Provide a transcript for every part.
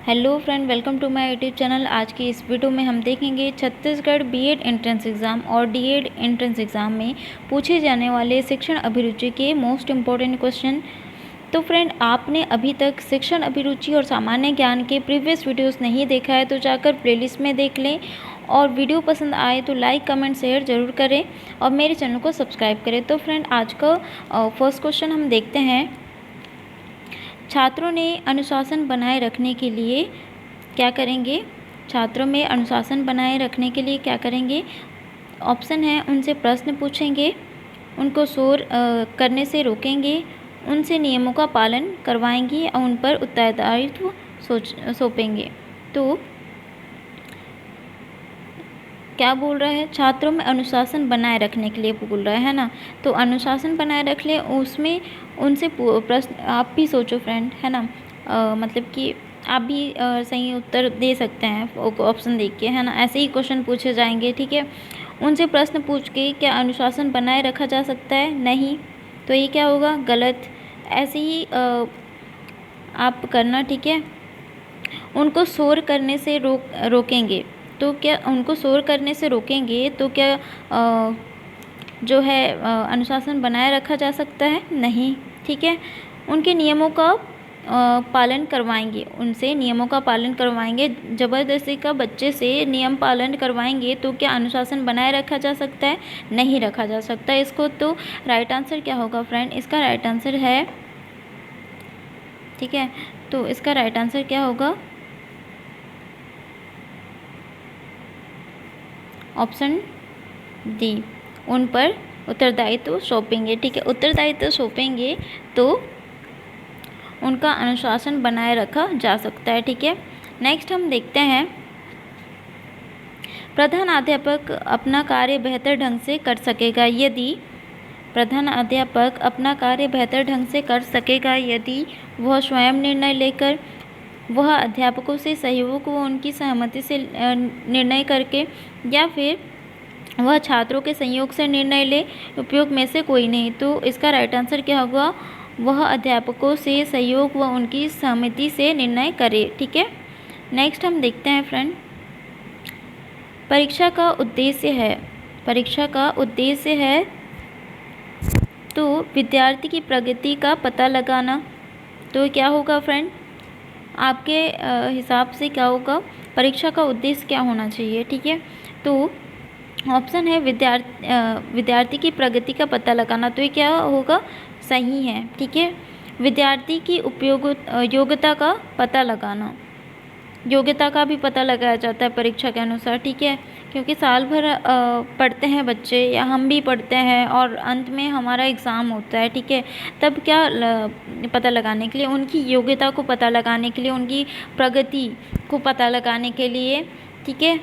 Hello friend, welcome to my YouTube channel. आज की इस वीडियो में हम देखेंगे छत्तीसगढ़ बीएड एंट्रेंस एग्ज़ाम और डीएड एंट्रेंस एग्ज़ाम में पूछे जाने वाले शिक्षण अभिरुचि के मोस्ट इम्पॉर्टेंट क्वेश्चन। तो फ्रेंड, आपने अभी तक शिक्षण अभिरुचि और सामान्य ज्ञान के प्रीवियस वीडियोस नहीं देखा है तो जाकर प्लेलिस्ट में देख लें, और वीडियो पसंद आए तो लाइक कमेंट शेयर ज़रूर करें और मेरे चैनल को सब्सक्राइब करें। तो फ्रेंड, आज का फर्स्ट क्वेश्चन हम देखते हैं। छात्रों ने अनुशासन बनाए रखने के लिए क्या करेंगे? छात्रों में अनुशासन बनाए रखने के लिए क्या करेंगे? ऑप्शन है, उनसे प्रश्न पूछेंगे, उनको शोर करने से रोकेंगे, उनसे नियमों का पालन करवाएंगे और उन पर उत्तरदायित्व सौंपेंगे। तो क्या बोल रहा है? छात्रों में अनुशासन बनाए रखने के लिए बोल रहा है ना। तो अनुशासन बनाए रख ले, उसमें उनसे प्रश्न आप भी सोचो फ्रेंड, है ना। मतलब कि आप भी सही उत्तर दे सकते हैं ऑप्शन देख के, है ना। ऐसे ही क्वेश्चन पूछे जाएंगे, ठीक है। उनसे प्रश्न पूछ के क्या अनुशासन बनाए रखा जा सकता है? नहीं। तो ये क्या होगा? गलत। ऐसे ही आप करना, ठीक है। उनको शोर करने से रोकेंगे, तो क्या उनको शोर करने से रोकेंगे तो क्या जो है अनुशासन बनाए रखा जा सकता है? नहीं, ठीक है। उनके नियमों का पालन करवाएंगे, उनसे नियमों का पालन करवाएंगे, ज़बरदस्ती का बच्चे से नियम पालन करवाएंगे तो क्या अनुशासन बनाए रखा जा सकता है? नहीं रखा जा सकता इसको। तो राइट आंसर क्या होगा फ्रेंड? इसका राइट आंसर है, ठीक है, तो इसका राइट आंसर क्या होगा? ऑप्शन डी, उन पर उत्तरदायित्व सौंपेंगे, ठीक है। उत्तरदायित्व सौंपेंगे तो उनका अनुशासन बनाए रखा जा सकता है, ठीक है। नेक्स्ट हम देखते हैं, प्रधानाध्यापक अपना कार्य बेहतर ढंग से कर सकेगा यदि प्रधानाध्यापक अपना कार्य बेहतर ढंग से कर सकेगा यदि वह स्वयं निर्णय लेकर, वह अध्यापकों से सहयोग व उनकी सहमति से निर्णय करके, या फिर वह छात्रों के संयोग से निर्णय ले, उपयोग में से कोई नहीं। तो इसका राइट आंसर क्या होगा? वह अध्यापकों से सहयोग व उनकी सहमति से निर्णय करे, ठीक है। नेक्स्ट हम देखते हैं फ्रेंड, परीक्षा का उद्देश्य है, परीक्षा का उद्देश्य है तो विद्यार्थी की प्रगति का पता लगाना। तो क्या होगा फ्रेंड? आपके हिसाब से क्या होगा? परीक्षा का उद्देश्य क्या होना चाहिए, ठीक है। तो ऑप्शन है विद्यार्थी की प्रगति का पता लगाना। तो ये क्या होगा? सही है, ठीक है। विद्यार्थी की योग्यता का पता लगाना, योग्यता का भी पता लगाया जाता है परीक्षा के अनुसार, ठीक है। क्योंकि साल भर पढ़ते हैं बच्चे, या हम भी पढ़ते हैं, और अंत में हमारा एग्ज़ाम होता है, ठीक है। तब क्या पता लगाने के लिए, उनकी योग्यता को पता लगाने के लिए, उनकी प्रगति को पता लगाने के लिए, ठीक है,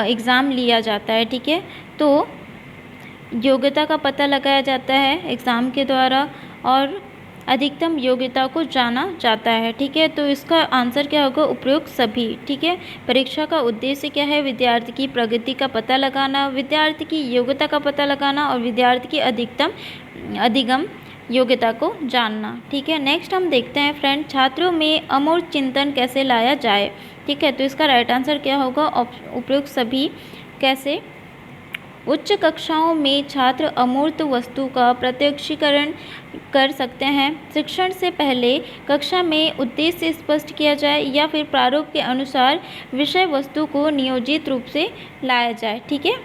एग्ज़ाम लिया जाता है, ठीक है। तो योग्यता का पता लगाया जाता है एग्ज़ाम के द्वारा, और अधिकतम योग्यता को जाना जाता है, ठीक है। तो इसका आंसर क्या होगा? उपयुक्त सभी, ठीक है। परीक्षा का उद्देश्य क्या है? विद्यार्थी की प्रगति का पता लगाना, विद्यार्थी की योग्यता का पता लगाना, और विद्यार्थी की अधिगम योग्यता को जानना, ठीक है। नेक्स्ट हम देखते हैं फ्रेंड, छात्रों में अमूर्त चिंतन कैसे लाया जाए, ठीक है। तो इसका राइट आंसर क्या होगा? उपयुक्त सभी। कैसे? उच्च कक्षाओं में छात्र अमूर्त वस्तु का प्रत्यक्षीकरण कर सकते हैं। शिक्षण से पहले कक्षा में उद्देश्य स्पष्ट किया जाए, या फिर प्रारूप के अनुसार विषय वस्तु को नियोजित रूप से लाया जाए, ठीक है।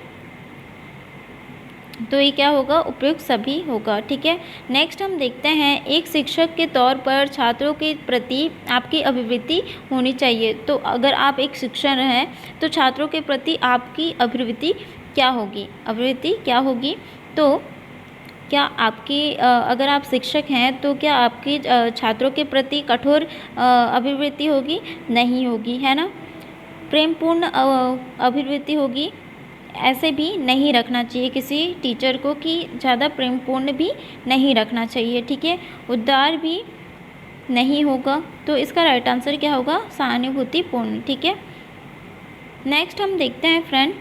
तो ये क्या होगा? उपयुक्त सभी होगा, ठीक है। नेक्स्ट हम देखते हैं, एक शिक्षक के तौर पर छात्रों के प्रति आपकी अभिवृत्ति होनी चाहिए। तो अगर आप एक शिक्षक हैं तो छात्रों के प्रति आपकी अभिवृत्ति क्या होगी? अभिवृत्ति क्या होगी? तो क्या आपकी अगर आप शिक्षक हैं तो क्या आपकी छात्रों के प्रति कठोर अभिवृत्ति होगी? नहीं होगी, है ना। प्रेमपूर्ण अभिवृत्ति होगी। ऐसे भी नहीं रखना चाहिए किसी टीचर को कि ज़्यादा प्रेमपूर्ण भी नहीं रखना चाहिए, ठीक है। उदार भी नहीं होगा। तो इसका राइट आंसर क्या होगा? सहानुभूतिपूर्ण, ठीक है। नेक्स्ट हम देखते हैं फ्रेंड,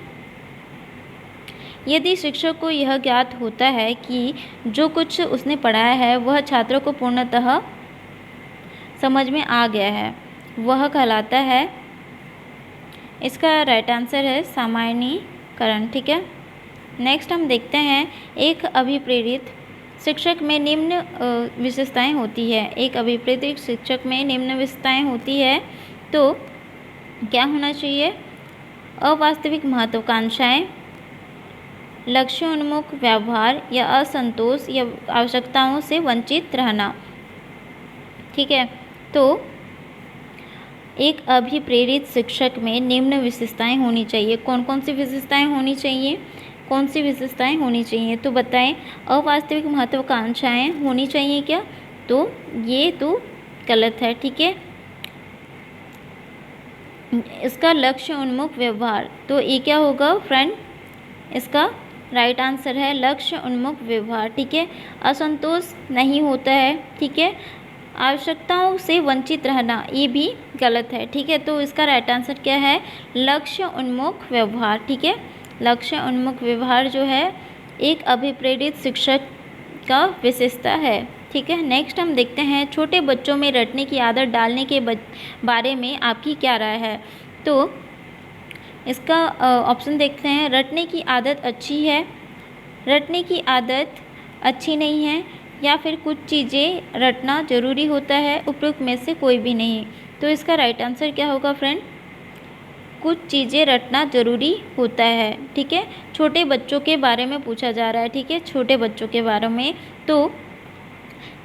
यदि शिक्षक को यह ज्ञात होता है कि जो कुछ उसने पढ़ाया है वह छात्रों को पूर्णतः समझ में आ गया है, वह कहलाता है, इसका राइट आंसर है सामान्यीकरण। ठीक है, नेक्स्ट हम देखते हैं एक अभिप्रेरित शिक्षक में निम्न विशेषताएं होती है। एक अभिप्रेरित शिक्षक में निम्न विशेषताएं होती है, तो क्या होना चाहिए? अवास्तविक महत्वाकांक्षाएं, लक्ष्योन्मुख व्यवहार या असंतोष या आवश्यकताओं से वंचित रहना। ठीक है, तो एक अभिप्रेरित शिक्षक में निम्न विशेषताएं होनी चाहिए। कौन कौन सी विशेषताएं होनी चाहिए? कौन सी विशेषताएं होनी चाहिए तो बताएं। अवास्तविक महत्वाकांक्षाएं होनी चाहिए क्या? तो ये तो गलत है। ठीक है, इसका लक्ष्य उन्मुख व्यवहार, तो ये क्या होगा फ्रेंड? इसका राइट आंसर है लक्ष्य उन्मुख व्यवहार। ठीक है, असंतोष नहीं होता है। ठीक है, आवश्यकताओं से वंचित रहना, ये भी गलत है। ठीक है, तो इसका राइट आंसर क्या है? लक्ष्य उन्मुख व्यवहार। ठीक है, लक्ष्य उन्मुख व्यवहार जो है एक अभिप्रेरित शिक्षक का विशेषता है। ठीक है, नेक्स्ट हम देखते हैं छोटे बच्चों में रटने की आदत डालने के बारे में आपकी क्या राय है। तो इसका ऑप्शन देखते हैं। रटने की आदत अच्छी है, रटने की आदत अच्छी नहीं है, या फिर कुछ चीज़ें रटना ज़रूरी होता है, उपयुक्त में से कोई भी नहीं। तो इसका राइट आंसर क्या होगा फ्रेंड? कुछ चीज़ें रटना ज़रूरी होता है। ठीक है, छोटे बच्चों के बारे में पूछा जा रहा है। ठीक है, छोटे बच्चों के बारे में, तो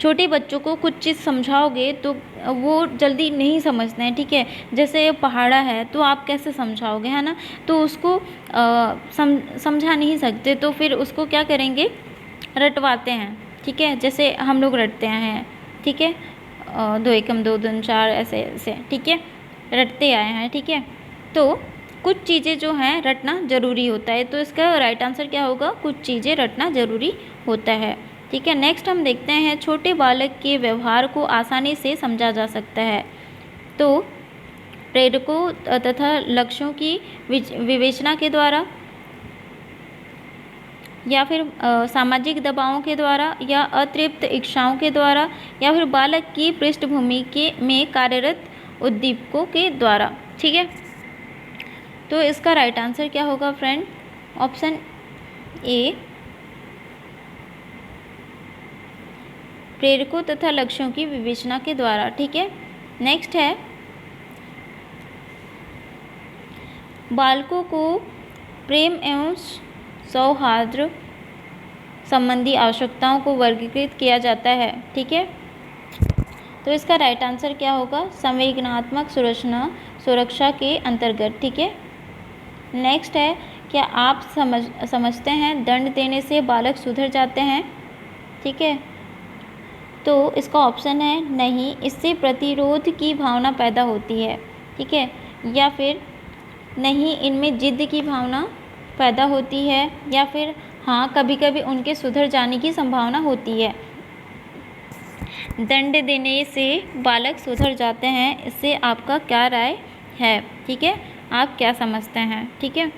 छोटे बच्चों को कुछ चीज़ समझाओगे तो वो जल्दी नहीं समझते हैं। ठीक है, जैसे पहाड़ा है तो आप कैसे समझाओगे, है ना? तो उसको समझा नहीं सकते, तो फिर उसको क्या करेंगे? रटवाते हैं। ठीक है, जैसे हम लोग रटते हैं। ठीक है, 2 एकम 2 दूनी 4 ऐसे ऐसे। ठीक है, रटते आए हैं। ठीक है, तो कुछ चीज़ें जो हैं रटना ज़रूरी होता है, तो इसका राइट आंसर क्या होगा? कुछ चीज़ें रटना ज़रूरी होता है। ठीक है, नेक्स्ट हम देखते हैं छोटे बालक के व्यवहार को आसानी से समझा जा सकता है। तो प्रेरकों तथा लक्ष्यों की विवेचना के द्वारा, या फिर सामाजिक दबावों के द्वारा, या अतृप्त इच्छाओं के द्वारा, या फिर बालक की पृष्ठभूमि के में कार्यरत उद्दीपकों के द्वारा। ठीक है, तो इसका राइट आंसर क्या होगा फ्रेंड? ऑप्शन ए, प्रेरकों तथा लक्ष्यों की विवेचना के द्वारा। ठीक है, नेक्स्ट है बालकों को प्रेम एवं सौहार्द संबंधी आवश्यकताओं को वर्गीकृत किया जाता है। ठीक है, तो इसका राइट आंसर क्या होगा? संवेदनात्मक सुरक्षा के अंतर्गत। ठीक है, नेक्स्ट है क्या आप समझते हैं दंड देने से बालक सुधर जाते हैं? ठीक है, तो इसका ऑप्शन है नहीं, इससे प्रतिरोध की भावना पैदा होती है। ठीक है, या फिर नहीं, इनमें जिद की भावना पैदा होती है, या फिर हाँ, कभी कभी उनके सुधर जाने की संभावना होती है। दंड देने से बालक सुधर जाते हैं, इससे आपका क्या राय है? ठीक है, आप क्या समझते हैं? ठीक है,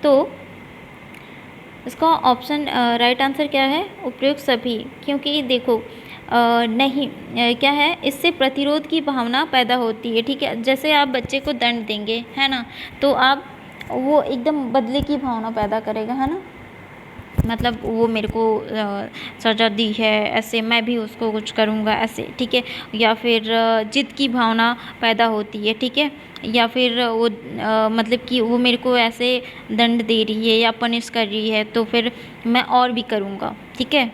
तो इसका ऑप्शन राइट आंसर क्या है? उपयुक्त सभी, क्योंकि देखो नहीं क्या है, इससे प्रतिरोध की भावना पैदा होती है। ठीक है, जैसे आप बच्चे को दंड देंगे, है ना, तो आप वो एकदम बदले की भावना पैदा करेगा, है ना, मतलब वो मेरे को सज़ा दी है, ऐसे मैं भी उसको कुछ करूँगा ऐसे। ठीक है, या फिर जिद की भावना पैदा होती है। ठीक है, या फिर वो मतलब कि वो मेरे को ऐसे दंड दे रही है या पनिश कर रही है, तो फिर मैं और भी करूँगा। ठीक है,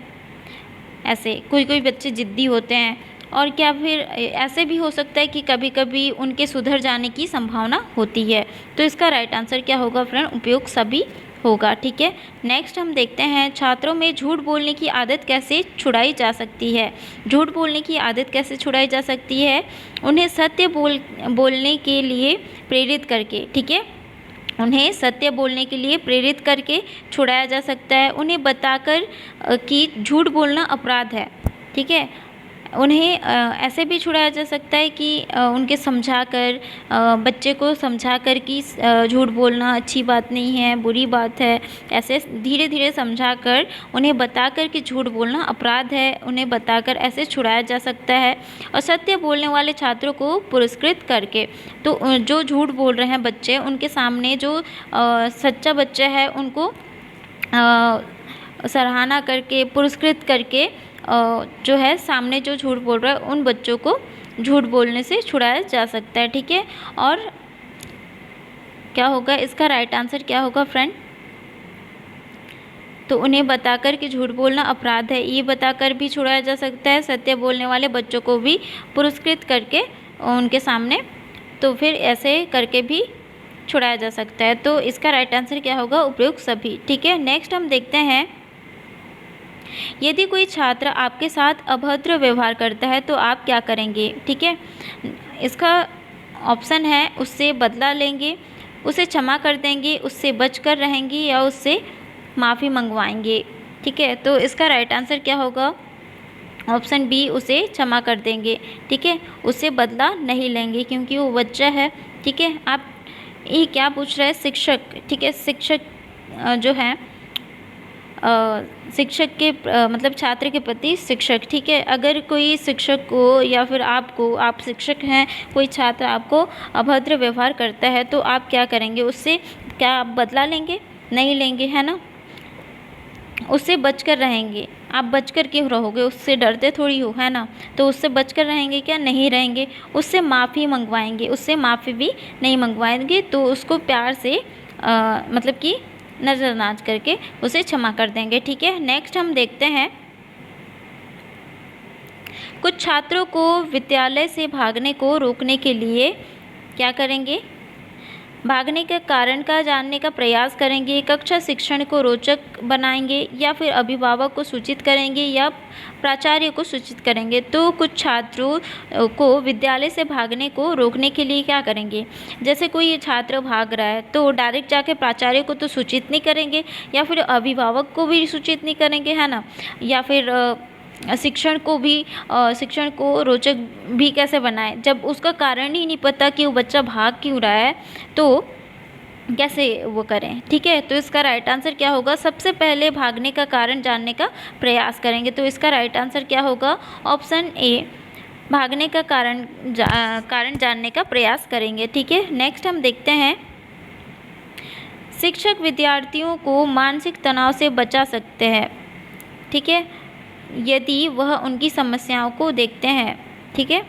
ऐसे कोई बच्चे ज़िद्दी होते हैं। और क्या फिर ऐसे भी हो सकता है कि कभी कभी उनके सुधर जाने की संभावना होती है। तो इसका राइट आंसर क्या होगा फ्रेंड? उपयुक्त सभी होगा। ठीक है, नेक्स्ट हम देखते हैं छात्रों में झूठ बोलने की आदत कैसे छुड़ाई जा सकती है। झूठ बोलने की आदत कैसे छुड़ाई जा सकती है? उन्हें सत्य बोलने के लिए प्रेरित करके। ठीक है, उन्हें सत्य बोलने के लिए प्रेरित करके छुड़ाया जा सकता है। उन्हें बताकर कि झूठ बोलना अपराध है। ठीक है, उन्हें ऐसे भी छुड़ाया जा सकता है कि उनके समझाकर, बच्चे को समझाकर कि झूठ बोलना अच्छी बात नहीं है, बुरी बात है, ऐसे धीरे धीरे समझाकर उन्हें बताकर कि झूठ बोलना अपराध है, उन्हें बताकर ऐसे छुड़ाया जा सकता है। और सत्य बोलने वाले छात्रों को पुरस्कृत करके, तो जो झूठ बोल रहे हैं बच्चे, उनके सामने जो सच्चा बच्चा है उनको सराहना करके, पुरस्कृत करके जो है सामने जो झूठ बोल रहा है उन बच्चों को झूठ बोलने से छुड़ाया जा सकता है। ठीक है, और क्या होगा इसका राइट आंसर, क्या होगा फ्रेंड? तो उन्हें बताकर कि झूठ बोलना अपराध है, ये बताकर भी छुड़ाया जा सकता है। सत्य बोलने वाले बच्चों को भी पुरस्कृत करके उनके सामने, तो फिर ऐसे करके भी छुड़ाया जा सकता है। तो इसका राइट आंसर क्या होगा? उपयुक्त सभी। ठीक है, नेक्स्ट हम देखते हैं, यदि कोई छात्र आपके साथ अभद्र व्यवहार करता है तो आप क्या करेंगे? ठीक है, इसका ऑप्शन है उससे बदला लेंगे, उसे क्षमा कर देंगे, उससे बचकर रहेंगे या उससे माफ़ी मंगवाएंगे। ठीक है, तो इसका राइट आंसर क्या होगा? ऑप्शन बी, उसे क्षमा कर देंगे। ठीक है, उससे बदला नहीं लेंगे क्योंकि वो बच्चा है। ठीक है, आप ये क्या पूछ रहे हैं? शिक्षक। ठीक है, शिक्षक जो है शिक्षक के मतलब छात्र के प्रति शिक्षक। ठीक है, अगर कोई शिक्षक को या फिर आपको, आप शिक्षक हैं, कोई छात्र आपको अभद्र व्यवहार करता है तो आप क्या करेंगे? उससे क्या आप बदला लेंगे? नहीं लेंगे, है ना। उससे बचकर रहेंगे। आप बचकर क्यों रहोगे? उससे डरते थोड़ी हो, है ना। तो उससे बचकर रहेंगे क्या? नहीं रहेंगे। उससे माफ़ी मंगवाएंगे, उससे माफ़ी भी नहीं मंगवाएंगे, तो उसको प्यार से मतलब कि नज़रअंदाज करके उसे क्षमा कर देंगे। ठीक है, नेक्स्ट हम देखते हैं, कुछ छात्रों को विद्यालय से भागने को रोकने के लिए क्या करेंगे? भागने के कारण का जानने का प्रयास करेंगे, कक्षा शिक्षण को रोचक बनाएंगे, या फिर अभिभावक को सूचित करेंगे या प्राचार्य को सूचित करेंगे। तो कुछ छात्रों को विद्यालय से भागने को रोकने के लिए क्या करेंगे? जैसे कोई छात्र भाग रहा है तो डायरेक्ट जाके प्राचार्य को तो सूचित नहीं करेंगे, या फिर अभिभावक को भी सूचित नहीं करेंगे, है ना, या फिर शिक्षण को रोचक भी कैसे बनाएं जब उसका कारण ही नहीं पता कि वो बच्चा भाग क्यों रहा है, तो कैसे वो करें? ठीक है, तो इसका राइट आंसर क्या होगा? सबसे पहले भागने का कारण जानने का प्रयास करेंगे। तो इसका राइट आंसर क्या होगा? ऑप्शन ए, भागने का कारण जानने का प्रयास करेंगे। ठीक है, नेक्स्ट हम देखते हैं, शिक्षक विद्यार्थियों को मानसिक तनाव से बचा सकते हैं। ठीक है, यदि वह उनकी समस्याओं को देखते हैं। ठीक है,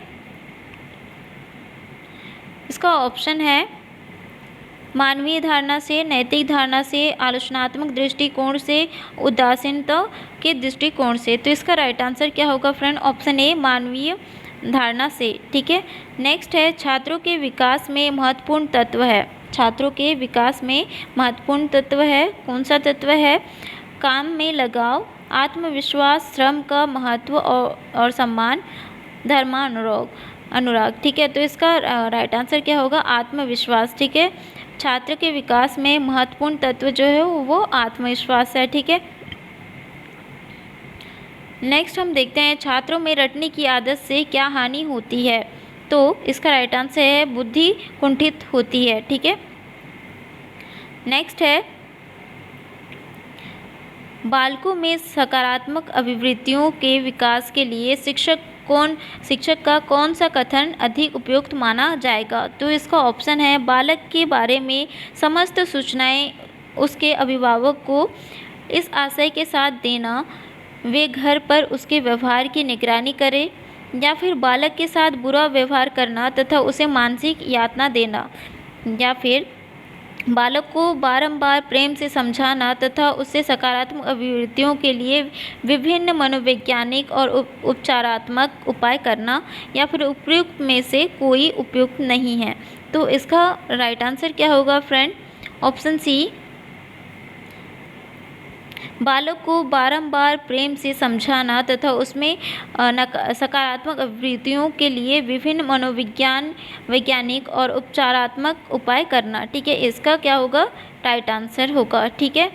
इसका ऑप्शन है मानवीय धारणा से, नैतिक धारणा से, आलोचनात्मक दृष्टिकोण से, उदासीनता के दृष्टिकोण से। तो इसका राइट आंसर क्या होगा फ्रेंड? ऑप्शन ए, मानवीय धारणा से। ठीक है, नेक्स्ट है, छात्रों के विकास में महत्वपूर्ण तत्व है। छात्रों के विकास में महत्वपूर्ण तत्व है, कौन सा तत्व है? काम में लगाव, आत्मविश्वास, श्रम का महत्व और सम्मान, अनुराग। ठीक है, तो इसका राइट आंसर क्या होगा? आत्मविश्वास। ठीक है, छात्र के विकास में महत्वपूर्ण तत्व जो है वो आत्मविश्वास है। ठीक है, नेक्स्ट हम देखते हैं, छात्रों में रटने की आदत से क्या हानि होती है? तो इसका राइट आंसर है बुद्धि कुंठित होती है। ठीक है, नेक्स्ट है, बालकों में सकारात्मक अभिवृत्तियों के विकास के लिए शिक्षक का कौन सा कथन अधिक उपयुक्त माना जाएगा? तो इसका ऑप्शन है, बालक के बारे में समस्त सूचनाएं उसके अभिभावक को इस आशय के साथ देना वे घर पर उसके व्यवहार की निगरानी करें, या फिर बालक के साथ बुरा व्यवहार करना तथा उसे मानसिक यातना देना, या फिर बालक को बारंबार प्रेम से समझाना तथा उससे सकारात्मक अभिवृत्तियों के लिए विभिन्न मनोवैज्ञानिक और उपचारात्मक उपाय करना, या फिर उपयुक्त में से कोई उपयुक्त नहीं है। तो इसका राइट आंसर क्या होगा फ्रेंड? ऑप्शन सी, बालक को बारंबार प्रेम से समझाना तथा उसमें सकारात्मक अभिवृत्तियों के लिए विभिन्न वैज्ञानिक और उपचारात्मक उपाय करना। ठीक है, इसका क्या होगा? राइट आंसर होगा। ठीक है,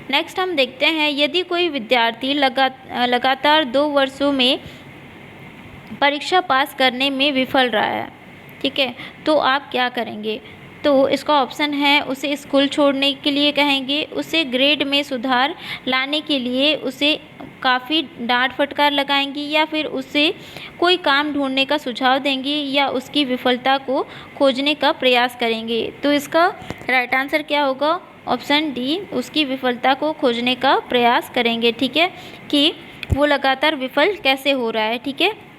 नेक्स्ट हम देखते हैं, यदि कोई विद्यार्थी लगातार 2 वर्षों में परीक्षा पास करने में विफल रहा है, ठीक है, तो आप क्या करेंगे? तो इसका ऑप्शन है उसे स्कूल छोड़ने के लिए कहेंगे, उसे ग्रेड में सुधार लाने के लिए उसे काफ़ी डांट फटकार लगाएंगी, या फिर उसे कोई काम ढूंढने का सुझाव देंगी, या उसकी विफलता को खोजने का प्रयास करेंगे। तो इसका राइट आंसर क्या होगा? ऑप्शन डी, उसकी विफलता को खोजने का प्रयास करेंगे, ठीक है, कि वो लगातार विफल कैसे हो रहा है, ठीक है।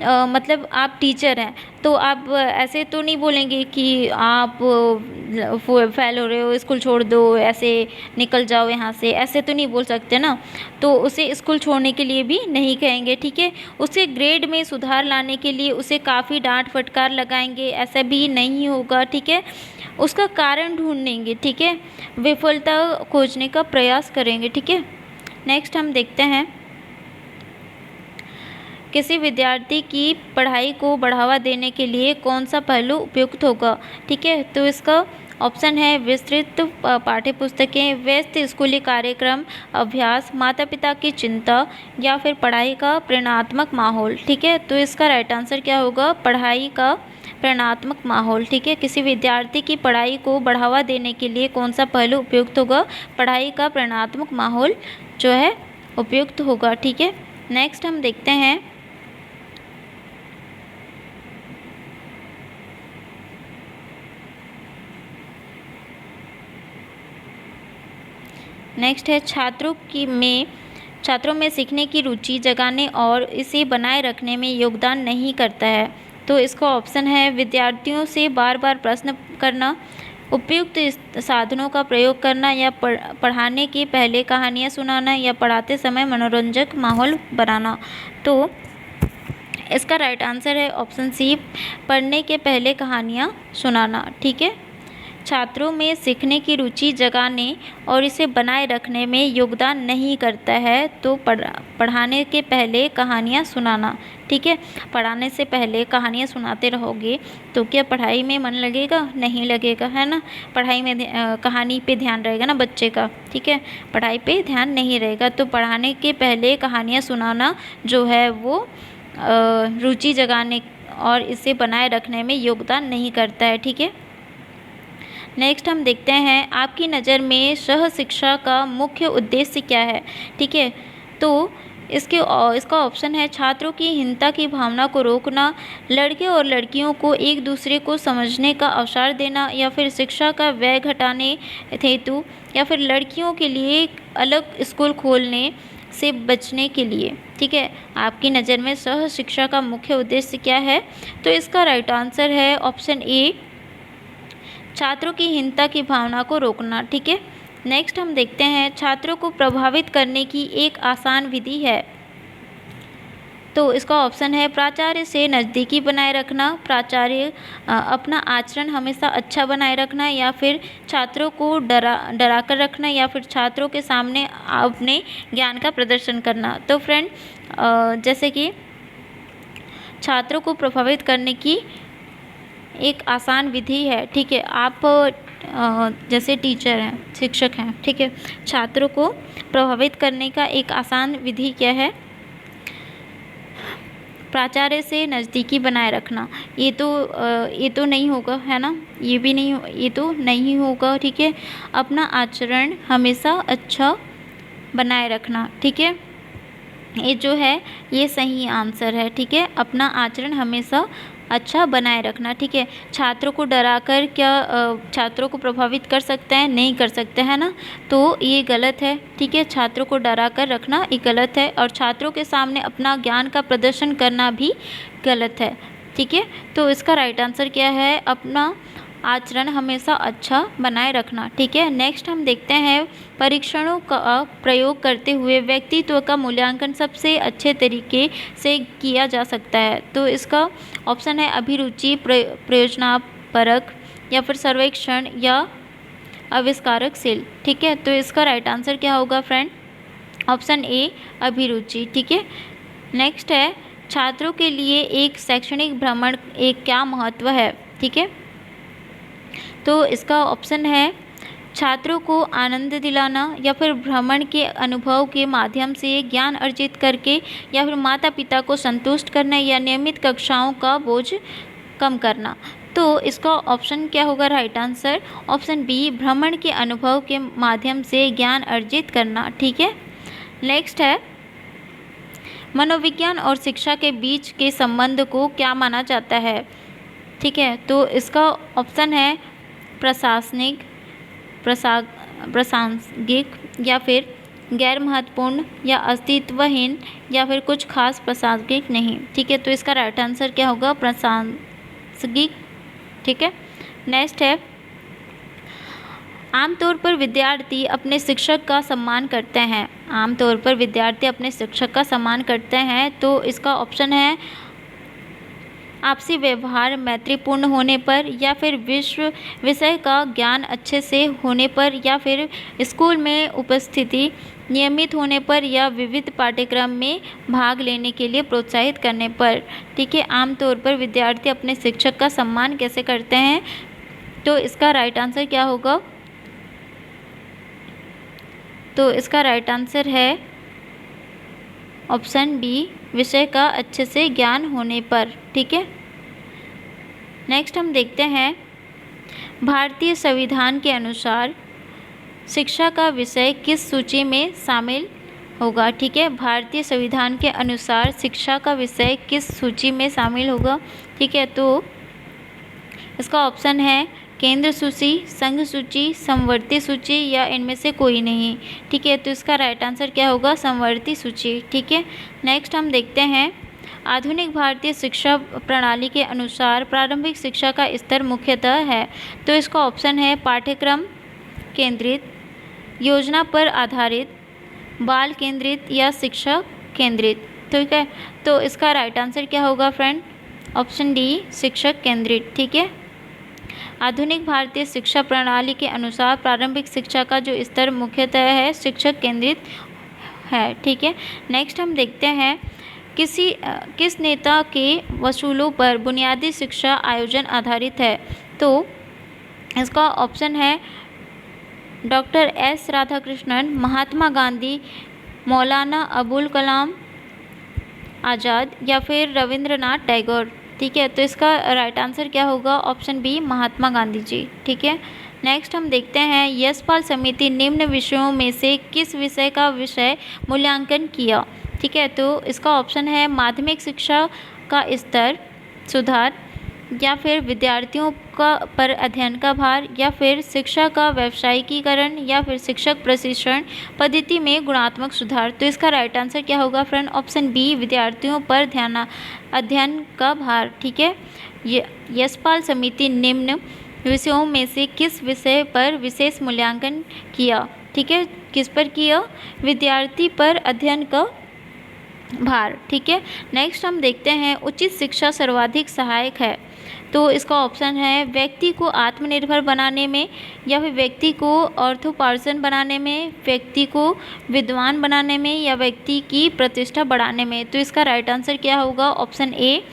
मतलब आप टीचर हैं तो आप ऐसे तो नहीं बोलेंगे कि आप फेल हो रहे हो, स्कूल छोड़ दो, ऐसे निकल जाओ यहाँ से, ऐसे तो नहीं बोल सकते ना। तो उसे स्कूल छोड़ने के लिए भी नहीं कहेंगे, ठीक है। उसे ग्रेड में सुधार लाने के लिए उसे काफ़ी डांट फटकार लगाएंगे, ऐसा भी नहीं होगा, ठीक है। उसका कारण ढूंढेंगे, ठीक है, विफलता खोजने का प्रयास करेंगे, ठीक है। नेक्स्ट हम देखते हैं, किसी विद्यार्थी की पढ़ाई को बढ़ावा देने के लिए कौन सा पहलू उपयुक्त होगा, ठीक है। तो इसका ऑप्शन है विस्तृत पाठ्य पुस्तकें, व्यस्त स्कूली कार्यक्रम, अभ्यास, माता पिता की चिंता, या फिर पढ़ाई का प्रेरणात्मक माहौल, ठीक है। तो इसका राइट आंसर क्या होगा? पढ़ाई का प्रेरणात्मक माहौल, ठीक है। किसी विद्यार्थी की पढ़ाई को बढ़ावा देने के लिए कौन सा पहलू उपयुक्त होगा? पढ़ाई का प्रेरणात्मक माहौल जो है उपयुक्त होगा, ठीक है। नेक्स्ट हम देखते हैं, नेक्स्ट है छात्रों में सीखने की रुचि जगाने और इसे बनाए रखने में योगदान नहीं करता है। तो इसका ऑप्शन है विद्यार्थियों से बार बार प्रश्न करना, उपयुक्त साधनों का प्रयोग करना, या पढ़ाने के पहले कहानियाँ सुनाना, या पढ़ाते समय मनोरंजक माहौल बनाना। तो इसका राइट आंसर है ऑप्शन सी, पढ़ने के पहले कहानियाँ सुनाना, ठीक है। छात्रों में सीखने की रुचि जगाने और इसे बनाए रखने में योगदान नहीं करता है, तो पढ़ाने के पहले कहानियाँ सुनाना, ठीक है। पढ़ाने से पहले कहानियाँ सुनाते रहोगे तो क्या पढ़ाई में मन लगेगा? नहीं लगेगा, है ना। पढ़ाई में कहानी पे ध्यान रहेगा ना बच्चे का, ठीक है, पढ़ाई पे ध्यान नहीं रहेगा। तो पढ़ाने के पहले कहानियाँ सुनाना जो है वो रुचि जगाने और इसे बनाए रखने में योगदान नहीं करता है, ठीक है। नेक्स्ट हम देखते हैं, आपकी नज़र में सह शिक्षा का मुख्य उद्देश्य क्या है, ठीक है। तो इसका ऑप्शन है छात्रों की हिंसा की भावना को रोकना, लड़के और लड़कियों को एक दूसरे को समझने का अवसर देना, या फिर शिक्षा का व्यय घटाने हेतु, या फिर लड़कियों के लिए अलग स्कूल खोलने से बचने के लिए, ठीक है। आपकी नज़र में सह शिक्षा का मुख्य उद्देश्य क्या है? तो इसका राइट आंसर है ऑप्शन ए, छात्रों की हिंसा की भावना को रोकना, ठीक है। नेक्स्ट हम देखते हैं, छात्रों को प्रभावित करने की एक आसान विधि है। तो इसका ऑप्शन है प्राचार्य से नज़दीकी बनाए रखना, प्राचार्य अपना आचरण हमेशा अच्छा बनाए रखना, या फिर छात्रों को डरा कर रखना, या फिर छात्रों के सामने अपने ज्ञान का प्रदर्शन करना। तो फ्रेंड, जैसे कि छात्रों को प्रभावित करने की एक आसान विधि है, ठीक है। आप जैसे टीचर हैं, शिक्षक हैं, ठीक है, छात्रों को प्रभावित करने का एक आसान विधि क्या है? प्राचार्य से नज़दीकी बनाए रखना। ये तो नहीं होगा, है ना, ये तो नहीं होगा, ठीक है। अपना आचरण हमेशा अच्छा बनाए रखना, ठीक है, ये जो है ये सही आंसर है, ठीक है। अपना आचरण हमेशा अच्छा बनाए रखना, ठीक है। छात्रों को डराकर क्या छात्रों को प्रभावित कर सकते हैं? नहीं कर सकते, है ना, तो ये गलत है, ठीक है। छात्रों को डरा कर रखना ये गलत है, और छात्रों के सामने अपना ज्ञान का प्रदर्शन करना भी गलत है, ठीक है। तो इसका राइट आंसर क्या है? अपना आचरण हमेशा अच्छा बनाए रखना, ठीक है। नेक्स्ट हम देखते हैं, परीक्षणों का प्रयोग करते हुए व्यक्तित्व का मूल्यांकन सबसे अच्छे तरीके से किया जा सकता है। तो इसका ऑप्शन है अभिरुचि, प्रयोजनपरक, या फिर सर्वेक्षण, या आविष्कारक सेल, ठीक है। तो इसका राइट आंसर क्या होगा फ्रेंड? ऑप्शन ए, अभिरुचि, ठीक है। नेक्स्ट है, छात्रों के लिए एक शैक्षणिक भ्रमण एक क्या महत्व है, ठीक है। तो इसका ऑप्शन है छात्रों को आनंद दिलाना, या फिर भ्रमण के अनुभव के माध्यम से ज्ञान अर्जित करके, या फिर माता पिता को संतुष्ट करना, या नियमित कक्षाओं का बोझ कम करना। तो इसका ऑप्शन क्या होगा राइट आंसर? ऑप्शन बी, भ्रमण के अनुभव के माध्यम से ज्ञान अर्जित करना। ठीक है, नेक्स्ट है, मनोविज्ञान और शिक्षा के बीच के संबंध को क्या माना जाता है? ठीक है, तो इसका ऑप्शन है प्रशासनिक, प्रासंगिक, या फिर गैर महत्वपूर्ण, या अस्तित्वहीन, या फिर कुछ खास प्रासंगिक नहीं। ठीक है, तो इसका राइट आंसर क्या होगा? प्रासंगिक। ठीक है, नेक्स्ट है, आमतौर पर विद्यार्थी अपने शिक्षक का सम्मान करते हैं। आमतौर पर विद्यार्थी अपने शिक्षक का सम्मान करते हैं, तो इसका ऑप्शन है आपसी व्यवहार मैत्रीपूर्ण होने पर, या फिर विषय का ज्ञान अच्छे से होने पर, या फिर स्कूल में उपस्थिति नियमित होने पर, या विविध पाठ्यक्रम में भाग लेने के लिए प्रोत्साहित करने पर। ठीक है, आमतौर पर विद्यार्थी अपने शिक्षक का सम्मान कैसे करते हैं? तो इसका राइट आंसर क्या होगा? तो इसका राइट आंसर है ऑप्शन बी, विषय का अच्छे से ज्ञान होने पर। ठीक है, नेक्स्ट हम देखते हैं, भारतीय संविधान के अनुसार शिक्षा का विषय किस सूची में शामिल होगा? ठीक है, भारतीय संविधान के अनुसार शिक्षा का विषय किस सूची में शामिल होगा? ठीक है, तो इसका ऑप्शन है केंद्र सूची, संघ सूची, समवर्ती सूची, या इनमें से कोई नहीं। ठीक है, तो इसका राइट आंसर क्या होगा? समवर्ती सूची। ठीक है, नेक्स्ट हम देखते हैं, आधुनिक भारतीय शिक्षा प्रणाली के अनुसार प्रारंभिक शिक्षा का स्तर मुख्यतः है। तो इसका ऑप्शन है पाठ्यक्रम केंद्रित, योजना पर आधारित, बाल केंद्रित, या शिक्षक केंद्रित। ठीक है, तो इसका राइट आंसर क्या होगा फ्रेंड? ऑप्शन डी, शिक्षक केंद्रित। ठीक है, आधुनिक भारतीय शिक्षा प्रणाली के अनुसार प्रारंभिक शिक्षा का जो स्तर मुख्यतः है शिक्षक केंद्रित है। ठीक है, नेक्स्ट हम देखते हैं, किस नेता के वसूलों पर बुनियादी शिक्षा आयोजन आधारित है? तो इसका ऑप्शन है डॉक्टर एस राधाकृष्णन, महात्मा गांधी, मौलाना अबुल कलाम आज़ाद, या फिर रविंद्रनाथ टैगोर। ठीक है, तो इसका राइट आंसर क्या होगा? Option B, Mahatma Gandhi ji. ठीक है, नेक्स्ट हम देखते हैं, यशपाल समिति निम्न विषयों में से किस विषय का विषय मूल्यांकन किया? ठीक है, तो इसका ऑप्शन है माध्यमिक शिक्षा का स्तर सुधार, या फिर विद्यार्थियों का पर अध्ययन का भार, या फिर शिक्षा का व्यावसायिकीकरण, या फिर शिक्षक प्रशिक्षण पद्धति में गुणात्मक सुधार। तो इसका राइट आंसर क्या होगा फ्रेंड? ऑप्शन बी, विद्यार्थियों पर अध्ययन का भार। ठीक है, यशपाल समिति निम्न विषयों में से किस विषय पर विशेष मूल्यांकन किया? ठीक है, किस पर किया? विद्यार्थी पर अध्ययन का भार। ठीक है, नेक्स्ट हम देखते हैं, उचित शिक्षा सर्वाधिक सहायक है। तो इसका ऑप्शन है व्यक्ति को आत्मनिर्भर बनाने में, या फिर व्यक्ति को अर्थोपार्जन बनाने में, व्यक्ति को विद्वान बनाने में, या व्यक्ति की प्रतिष्ठा बढ़ाने में। तो इसका राइट आंसर क्या होगा? ऑप्शन ए,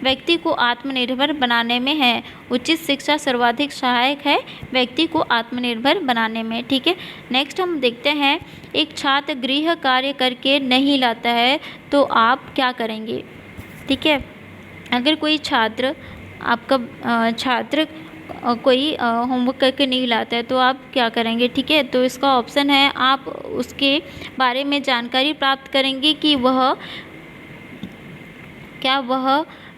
व्यक्ति को आत्मनिर्भर बनाने में है। उचित शिक्षा सर्वाधिक सहायक है व्यक्ति को आत्मनिर्भर बनाने में। ठीक है, नेक्स्ट हम देखते हैं, एक छात्र गृह कार्य करके नहीं लाता है तो आप क्या करेंगे? ठीक है, अगर कोई छात्र कोई होमवर्क करके नहीं लाता है तो आप क्या करेंगे? ठीक है, तो इसका ऑप्शन है आप उसके बारे में जानकारी प्राप्त करेंगे कि वह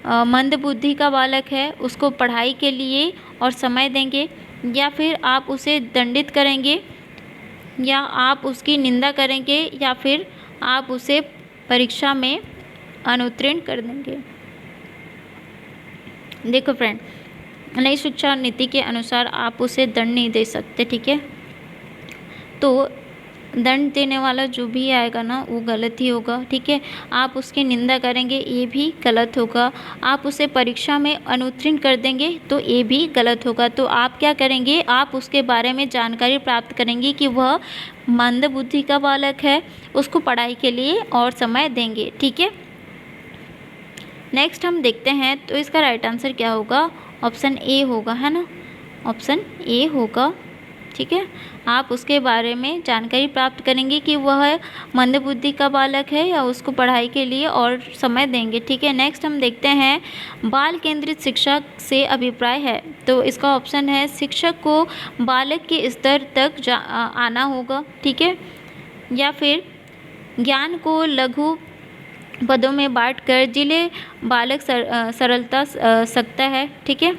मंदबुद्धि का बालक है, उसको पढ़ाई के लिए और समय देंगे, या फिर आप उसे दंडित करेंगे, या आप उसकी निंदा करेंगे, या फिर आप उसे परीक्षा में अनुत्तीर्ण कर देंगे। देखो फ्रेंड, नई शिक्षा नीति के अनुसार आप उसे दंड नहीं दे सकते। ठीक है, तो दंड देने वाला जो भी आएगा ना वो गलत ही होगा। ठीक है, आप उसकी निंदा करेंगे ये भी गलत होगा, आप उसे परीक्षा में अनुत्तीर्ण कर देंगे तो ये भी गलत होगा। तो आप क्या करेंगे? आप उसके बारे में जानकारी प्राप्त करेंगे कि वह मंदबुद्धि का बालक है, उसको पढ़ाई के लिए और समय देंगे। ठीक है, नेक्स्ट हम देखते हैं, तो इसका राइट आंसर क्या होगा? ऑप्शन ए होगा, है ना, ऑप्शन ए होगा। ठीक है। आप उसके बारे में जानकारी प्राप्त करेंगे कि वह मंदबुद्धि का बालक है या उसको पढ़ाई के लिए और समय देंगे, ठीक है। नेक्स्ट हम देखते हैं बाल केंद्रित शिक्षा से अभिप्राय है, तो इसका ऑप्शन है शिक्षक को बालक के स्तर तक आना होगा, ठीक है। या फिर ज्ञान को लघु पदों में बांटकर जिले बालक सरलता सकता है, ठीक है।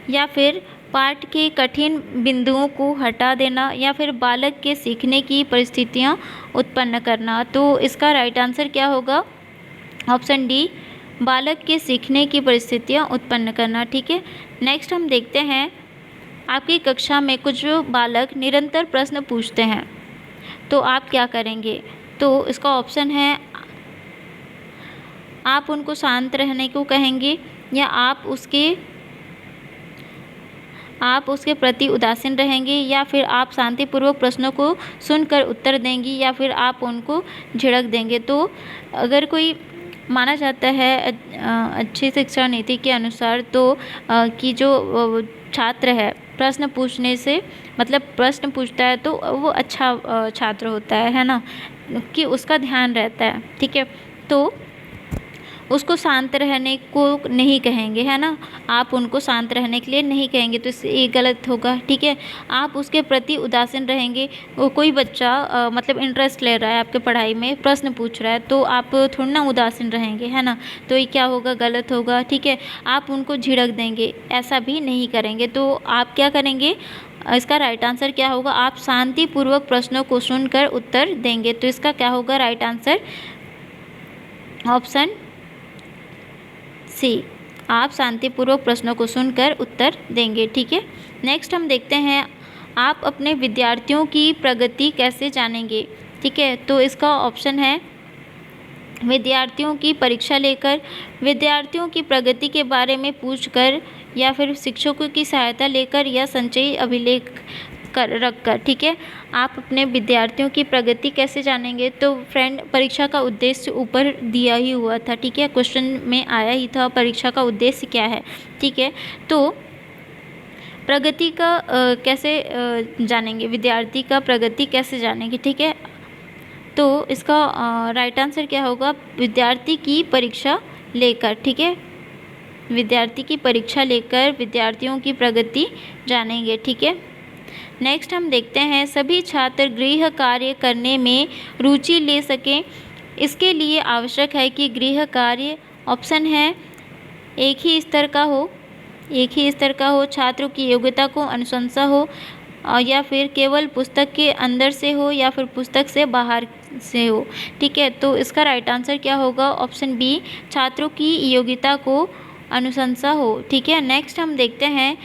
या फिर पाठ के कठिन बिंदुओं को हटा देना, या फिर बालक के सीखने की परिस्थितियां उत्पन्न करना। तो इसका राइट आंसर क्या होगा? ऑप्शन डी, बालक के सीखने की परिस्थितियां उत्पन्न करना, ठीक है। नेक्स्ट हम देखते हैं आपकी कक्षा में कुछ बालक निरंतर प्रश्न पूछते हैं, तो आप क्या करेंगे? तो इसका ऑप्शन है आप उनको शांत रहने को कहेंगे, या आप उसके प्रति उदासीन रहेंगे, या फिर आप शांतिपूर्वक प्रश्नों को सुनकर उत्तर देंगी, या फिर आप उनको झिड़क देंगे। तो अगर कोई माना जाता है अच्छी शिक्षा नीति के अनुसार तो कि जो छात्र है प्रश्न पूछने से मतलब प्रश्न पूछता है तो वो अच्छा छात्र होता है ना, कि उसका ध्यान रहता है, ठीक है। तो उसको शांत रहने को नहीं कहेंगे, है ना, आप उनको शांत रहने के लिए नहीं कहेंगे, तो इससे ये गलत होगा, ठीक है। आप उसके प्रति उदासीन रहेंगे। वो कोई बच्चा मतलब इंटरेस्ट ले रहा है आपके पढ़ाई में, प्रश्न पूछ रहा है, तो आप थोड़ा ना उदासीन रहेंगे, है ना, तो ये क्या होगा? गलत होगा, ठीक है। आप उनको झिड़क देंगे, ऐसा भी नहीं करेंगे। तो आप क्या करेंगे? इसका राइट आंसर क्या होगा? आप शांतिपूर्वक प्रश्नों को सुनकर उत्तर देंगे। तो इसका क्या होगा राइट आंसर? ऑप्शन सी, आप शांतिपूर्वक प्रश्नों को सुनकर उत्तर देंगे, ठीक है। नेक्स्ट हम देखते हैं आप अपने विद्यार्थियों की प्रगति कैसे जानेंगे, ठीक है। तो इसका ऑप्शन है विद्यार्थियों की परीक्षा लेकर, विद्यार्थियों की प्रगति के बारे में पूछकर, या फिर शिक्षकों की सहायता लेकर, या संचयी अभिलेख रखकर, ठीक है। आप अपने विद्यार्थियों की प्रगति कैसे जानेंगे? तो फ्रेंड, परीक्षा का उद्देश्य ऊपर दिया ही हुआ था, ठीक है, क्वेश्चन में आया ही था परीक्षा का उद्देश्य क्या है, ठीक है। तो प्रगति का कैसे जानेंगे, विद्यार्थी का प्रगति कैसे जानेंगे, ठीक है। तो इसका राइट आंसर क्या होगा? विद्यार्थी की परीक्षा लेकर, ठीक है, विद्यार्थी की परीक्षा लेकर विद्यार्थियों की प्रगति जानेंगे, ठीक है। नेक्स्ट हम देखते हैं सभी छात्र गृह कार्य करने में रुचि ले सकें, इसके लिए आवश्यक है कि गृह कार्य ऑप्शन है एक ही स्तर का हो, छात्रों की योग्यता को अनुशंसा हो, या फिर केवल पुस्तक के अंदर से हो, या फिर पुस्तक से बाहर से हो, ठीक है। तो इसका राइट आंसर क्या होगा? ऑप्शन बी, छात्रों की योग्यता को अनुशंसा हो, ठीक है। नेक्स्ट हम देखते हैं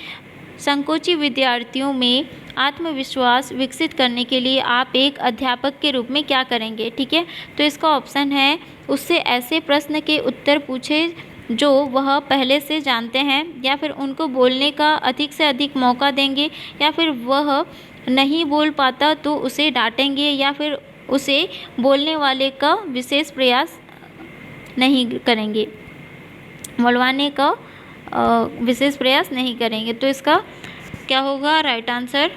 संकोची विद्यार्थियों में आत्मविश्वास विकसित करने के लिए आप एक अध्यापक के रूप में क्या करेंगे, ठीक है। तो इसका ऑप्शन है उससे ऐसे प्रश्न के उत्तर पूछे जो वह पहले से जानते हैं, या फिर उनको बोलने का अधिक से अधिक मौका देंगे, या फिर वह नहीं बोल पाता तो उसे डांटेंगे, या फिर उसे बोलने वाले का विशेष प्रयास नहीं करेंगे, बुलवाने का विशेष प्रयास नहीं करेंगे। तो इसका क्या होगा राइट आंसर?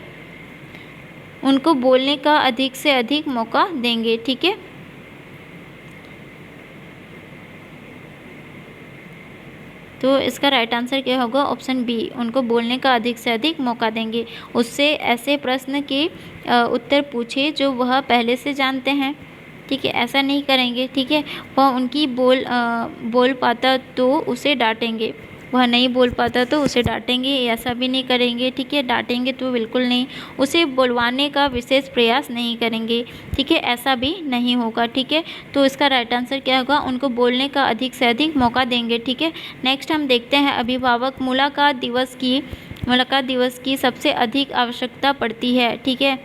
उनको बोलने का अधिक से अधिक मौका देंगे, ठीक है। तो इसका राइट आंसर क्या होगा? ऑप्शन बी, उनको बोलने का अधिक से अधिक मौका देंगे, उससे ऐसे प्रश्न के उत्तर पूछे जो वह पहले से जानते हैं, ठीक है, ऐसा नहीं करेंगे, ठीक है। वह उनकी बोल पाता तो उसे डांटेंगे, वह नहीं बोल पाता तो उसे डांटेंगे, ऐसा भी नहीं करेंगे, ठीक है, डांटेंगे तो बिल्कुल नहीं, उसे बुलवाने का विशेष प्रयास नहीं करेंगे, ठीक है, ऐसा भी नहीं होगा, ठीक है। तो इसका राइट आंसर क्या होगा? उनको बोलने का अधिक से अधिक मौका देंगे, ठीक है। नेक्स्ट हम देखते हैं अभिभावक मुलाकात दिवस की सबसे अधिक आवश्यकता पड़ती है, ठीक है।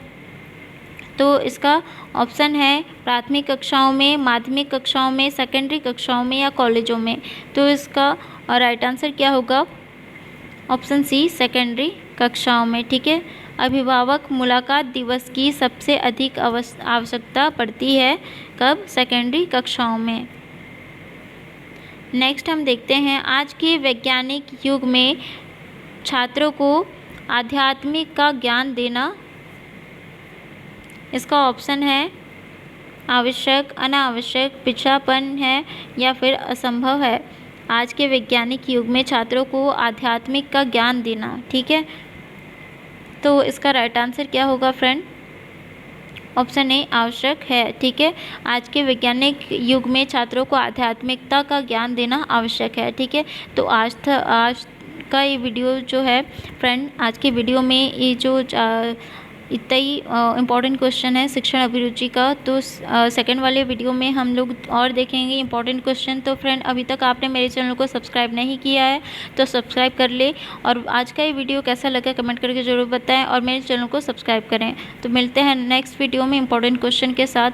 तो इसका ऑप्शन है प्राथमिक कक्षाओं में, माध्यमिक कक्षाओं में, सेकेंडरी कक्षाओं में, या कॉलेजों में। तो इसका राइट आंसर क्या होगा? ऑप्शन सी, सेकेंडरी कक्षाओं में, ठीक है। अभिभावक मुलाकात दिवस की सबसे अधिक आवश्यकता पड़ती है कब? सेकेंडरी कक्षाओं में। नेक्स्ट हम देखते हैं आज के वैज्ञानिक युग में छात्रों को आध्यात्मिक का ज्ञान देना। इसका ऑप्शन है आवश्यक, अनावश्यक, पिछड़ापन है या फिर असंभव है। आज के वैज्ञानिक युग में छात्रों को आध्यात्मिक का ज्ञान देना। ठीक है, तो इसका राइट आंसर क्या होगा फ्रेंड? ऑप्शन ए आवश्यक है। ठीक है, आज के वैज्ञानिक युग में छात्रों को आध्यात्मिकता का ज्ञान देना आवश्यक है। ठीक है, तो आज का ये वीडियो जो है फ्रेंड, आज के वीडियो में ये जो इतना ही इम्पॉर्टेंट क्वेश्चन है शिक्षण अभिरुचि का, तो सेकंड वाले वीडियो में हम लोग और देखेंगे इम्पॉर्टेंट क्वेश्चन। तो फ्रेंड, अभी तक आपने मेरे चैनल को सब्सक्राइब नहीं किया है तो सब्सक्राइब कर ले, और आज का ये वीडियो कैसा लगा कमेंट करके ज़रूर बताएं, और मेरे चैनल को सब्सक्राइब करें। तो मिलते हैं नेक्स्ट वीडियो में इम्पॉर्टेंट क्वेश्चन के साथ।